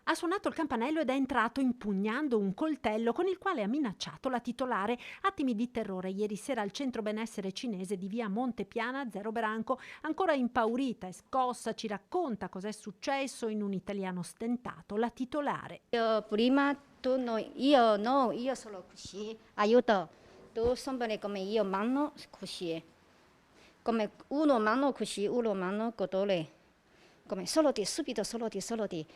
Ha suonato il campanello ed è entrato impugnando un coltello con il quale ha minacciato la titolare. Attimi di terrore ieri sera al centro benessere cinese di via Montepiana, Zero Branco, ancora impaurita e scossa, ci racconta cos'è successo in un italiano stentato, la titolare. Io prima tu no, io solo così, aiuto. Tu sempre come io mano così, come uno mano così, uno mano godole, come solo di.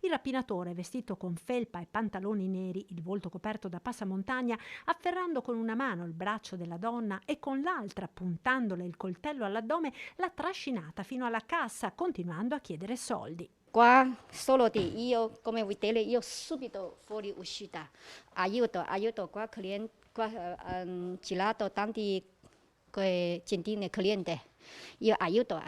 Il rapinatore, vestito con felpa e pantaloni neri, il volto coperto da passamontagna, afferrando con una mano il braccio della donna e con l'altra puntandole il coltello all'addome, l'ha trascinata fino alla cassa, continuando a chiedere soldi. Qua solo di io, come vedete, io subito fuori uscita. Aiuto, qua cliente, qua girato tanti centine clienti. Io aiuto.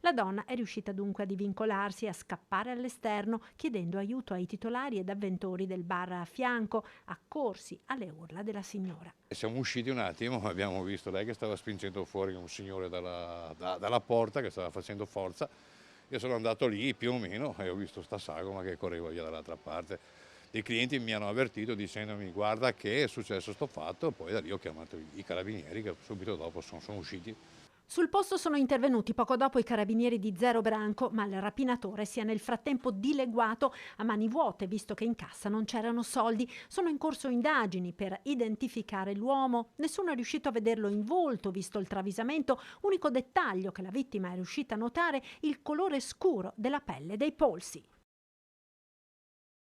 La donna è riuscita dunque a divincolarsi e a scappare all'esterno, chiedendo aiuto ai titolari ed avventori del bar a fianco, accorsi alle urla della signora. E siamo usciti un attimo, abbiamo visto lei che stava spingendo fuori un signore dalla porta, che stava facendo forza. Io sono andato lì più o meno e ho visto sta sagoma che correva via dall'altra parte. I clienti mi hanno avvertito dicendomi guarda che è successo sto fatto, poi da lì ho chiamato i carabinieri che subito dopo sono usciti. Sul posto sono intervenuti poco dopo i carabinieri di Zero Branco, ma il rapinatore si è nel frattempo dileguato a mani vuote, visto che in cassa non c'erano soldi. Sono in corso indagini per identificare l'uomo. Nessuno è riuscito a vederlo in volto, visto il travisamento. Unico dettaglio che la vittima è riuscita a notare: il colore scuro della pelle dei polsi.